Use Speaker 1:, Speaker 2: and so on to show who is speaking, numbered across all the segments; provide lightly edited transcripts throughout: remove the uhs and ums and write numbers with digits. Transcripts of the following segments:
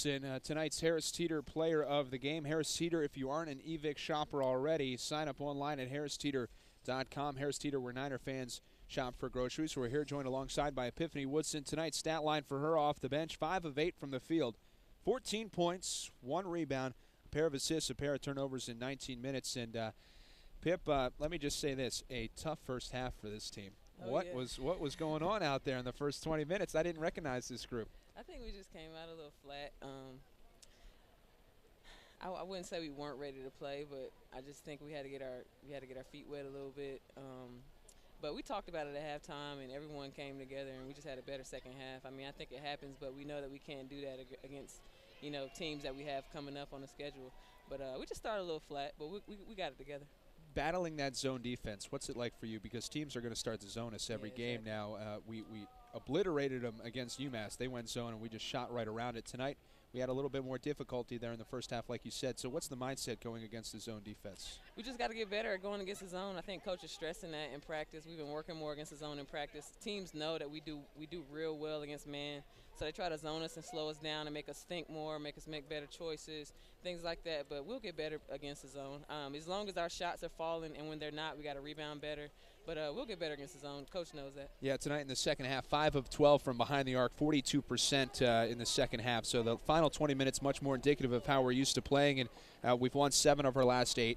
Speaker 1: Woodson, tonight's Harris Teeter Player of the Game. Harris Teeter, if you aren't an eVic shopper already, sign up online at harristeeter.com. Harris Teeter, where Niner fans shop for groceries. We're here joined alongside by Epiphany Woodson. Tonight's stat line for her off the bench, 5 of 8 from the field. 14 points, 1 rebound, a pair of assists, a pair of turnovers in 19 minutes. And Pip, let me just say this, a tough first half for this team. What was going on out there in the first 20 minutes? I didn't recognize this group.
Speaker 2: I think we just came out a little flat. I wouldn't say we weren't ready to play, but I just think we had to get our feet wet a little bit. But we talked about it at halftime, and everyone came together, and we just had a better second half. I mean, I think it happens, but we know that we can't do that against teams that we have coming up on the schedule. But we just started a little flat, but we got it together.
Speaker 1: Battling that zone defense, what's it like for you? Because teams are going to start to zone us every game now. We obliterated them against UMass. They went zone, and we just shot right around it. Tonight, we had a little bit more difficulty there in the first half, like you said. So what's the mindset going against the zone defense? We
Speaker 2: just got to get better at going against the zone. I think Coach is stressing that in practice. We've been working more against the zone in practice. Teams know that we do real well against man, so they try to zone us and slow us down and make us think more, make us make better choices, things like that. But we'll get better against the zone. As long as our shots are falling, and when they're not, we got to rebound better. But we'll get better against the zone. Coach knows that.
Speaker 1: Yeah, tonight in the second half, 5 of 12 from behind the arc, 42% in the second half. So the final 20 minutes much more indicative of how we're used to playing. And we've won 7 of our last 8.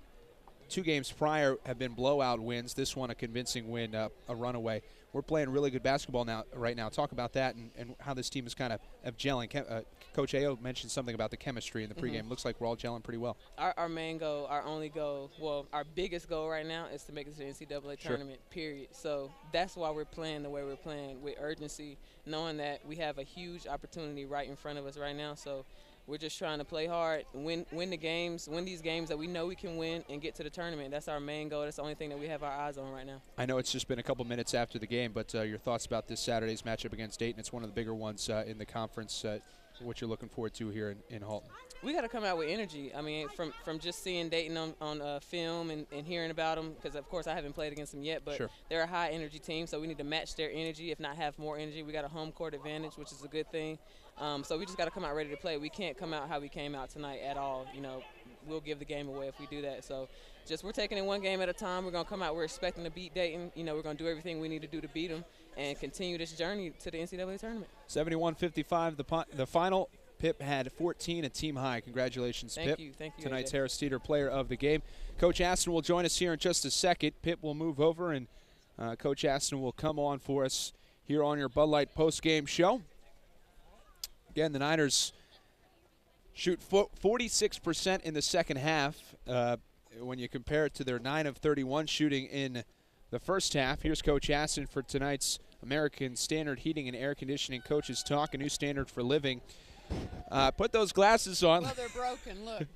Speaker 1: 2 games prior have been blowout wins. This one a convincing win, a runaway. We're playing really good basketball right now. Talk about that and how this team is kind of gelling. Coach Ayo mentioned something about the chemistry in the pregame. Looks like we're all gelling pretty well.
Speaker 2: Our main goal, our only goal, well, our biggest goal right now is to make it to the NCAA tournament, period. So that's why we're playing the way we're playing, with urgency, knowing that we have a huge opportunity right in front of us right now. So we're just trying to play hard, win the games, win these games that we know we can win, and get to the tournament. That's our main goal. That's the only thing that we have our eyes on right now.
Speaker 1: I know it's just been a couple minutes after the game, but your thoughts about this Saturday's matchup against Dayton. It's one of the bigger ones in the conference. What you're looking forward to here in Halton?
Speaker 2: We got to come out with energy. I mean, from just seeing Dayton on film and hearing about them, because, of course, I haven't played against them yet, but they're a high-energy team, so we need to match their energy, if not have more energy. We got a home court advantage, which is a good thing. So we just got to come out ready to play. We can't come out how we came out tonight at all. We'll give the game away if we do that. So we're taking it one game at a time. We're going to come out. We're expecting to beat Dayton. We're going to do everything we need to do to beat them and continue this journey to the NCAA tournament.
Speaker 1: 71-55, the final. Pip had 14, a team high. Congratulations, Pip.
Speaker 2: Thank you.
Speaker 1: Tonight's
Speaker 2: AJ.
Speaker 1: Harris Teeter Player of the Game. Coach Aston will join us here in just a second. Pip will move over, and Coach Aston will come on for us here on your Bud Light post-game show. Again, the Niners shoot 46% in the second half when you compare it to their 9 of 31 shooting in the first half. Here's Coach Aston for tonight's American Standard Heating and Air Conditioning Coaches Talk, a new standard for living. Put those glasses on.
Speaker 3: Well, they're broken, look.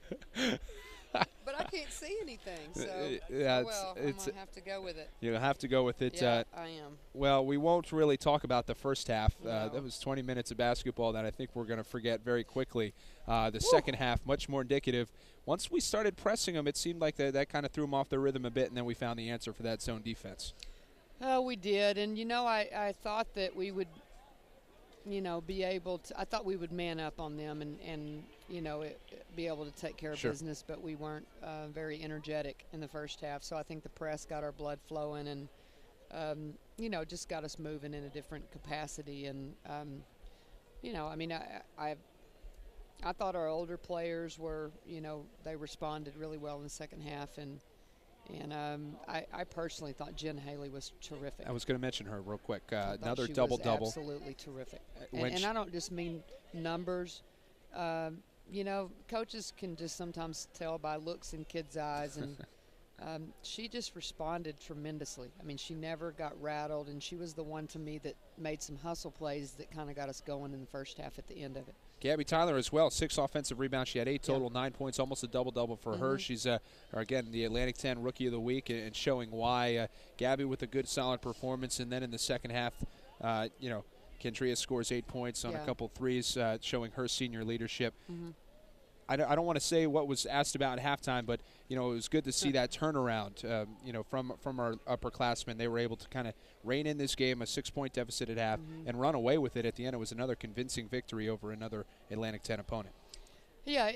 Speaker 3: But I can't see anything, so
Speaker 1: yeah,
Speaker 3: I'm going to have to go with it.
Speaker 1: You'll have to go with it.
Speaker 3: Yeah, I am.
Speaker 1: Well, we won't really talk about the first half.
Speaker 3: No.
Speaker 1: That was 20 minutes of basketball that I think we're going to forget very quickly. The second half, much more indicative. Once we started pressing them, it seemed like that kind of threw them off their rhythm a bit, and then we found the answer for that zone defense.
Speaker 3: We did, and, I thought that we would, be able to – I thought we would man up on them and be able to take care of business, but we weren't very energetic in the first half. So I think the press got our blood flowing and, just got us moving in a different capacity. And, I thought our older players were, they responded really well in the second half. And I personally thought Jen Haley was terrific.
Speaker 1: I was going to mention her real quick. Another
Speaker 3: she
Speaker 1: double-double.
Speaker 3: Was absolutely terrific. And I don't just mean numbers. Coaches can just sometimes tell by looks in kids' eyes. And she just responded tremendously. I mean, she never got rattled, and she was the one to me that made some hustle plays that kind of got us going in the first half at the end of it.
Speaker 1: Gabby Tyler as well, 6 offensive rebounds. She had 8 total, 9 points, almost a double-double for her. She's, again, the Atlantic 10 Rookie of the Week and showing why. Gabby with a good, solid performance. And then in the second half, Kendria scores 8 points on a couple threes, showing her senior leadership. I don't want to say what was asked about at halftime, but it was good to see that turnaround. From our upperclassmen, they were able to kind of rein in this game, a 6-point deficit at half, and run away with it at the end. It was another convincing victory over another Atlantic 10 opponent.
Speaker 3: Yeah,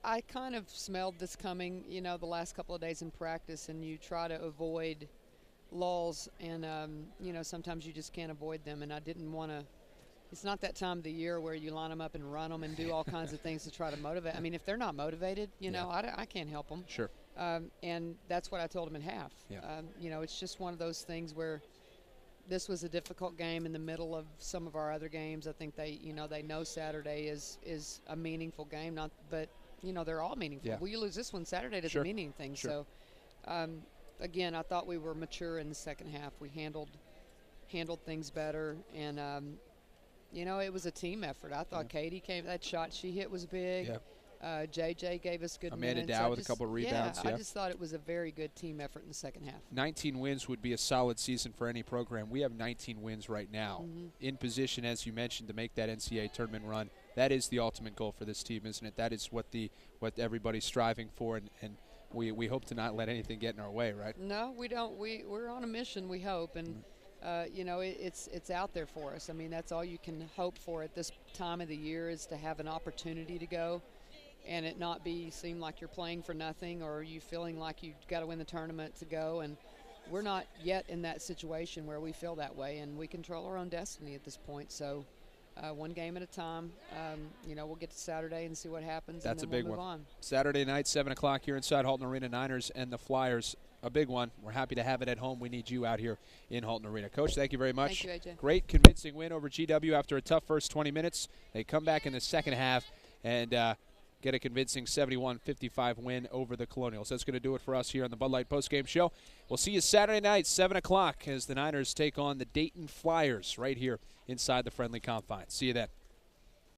Speaker 3: I kind of smelled this coming, the last couple of days in practice, and you try to avoid lulls, and sometimes you just can't avoid them, and I didn't want to. It's not that time of the year where you line them up and run them and do all kinds of things to try to motivate. I mean, if they're not motivated, I can't help them.
Speaker 1: Sure.
Speaker 3: And that's what I told them at half.
Speaker 1: Yeah.
Speaker 3: It's just one of those things where this was a difficult game in the middle of some of our other games. I think they know Saturday is a meaningful game, but they're all meaningful.
Speaker 1: Yeah.
Speaker 3: Well, you lose this one, Saturday doesn't mean anything.
Speaker 1: Sure.
Speaker 3: So, again, I thought we were mature in the second half. We handled things better, and it was a team effort. I thought Katie that shot she hit was big.
Speaker 1: Yeah.
Speaker 3: JJ gave us good
Speaker 1: Amanda
Speaker 3: minutes.
Speaker 1: Dow with a couple of rebounds.
Speaker 3: I just thought it was a very good team effort in the second half.
Speaker 1: 19 wins would be a solid season for any program. We have 19 wins right now, in position, as you mentioned, to make that NCAA tournament run. That is the ultimate goal for this team, isn't it? That is what everybody's striving for, and we hope to not let anything get in our way, right?
Speaker 3: No, we don't. We're on a mission, we hope, and it's out there for us. I mean, that's all you can hope for at this time of the year, is to have an opportunity to go and it not seem like you're playing for nothing, or you feeling like you've got to win the tournament to go. And we're not yet in that situation where we feel that way, and we control our own destiny at this point. So one game at a time. We'll get to Saturday and see what happens.
Speaker 1: That's
Speaker 3: and then
Speaker 1: a big
Speaker 3: we'll move
Speaker 1: one.
Speaker 3: on.
Speaker 1: Saturday night, 7 o'clock here inside Halton Arena, Niners and the Flyers. A big one. We're happy to have it at home. We need you out here in Halton Arena. Coach, thank you very much.
Speaker 3: Thank you, AJ.
Speaker 1: Great, convincing win over GW after a tough first 20 minutes. They come back in the second half and get a convincing 71-55 win over the Colonials. That's going to do it for us here on the Bud Light Postgame Show. We'll see you Saturday night, 7 o'clock, as the Niners take on the Dayton Flyers right here inside the friendly confines. See you then.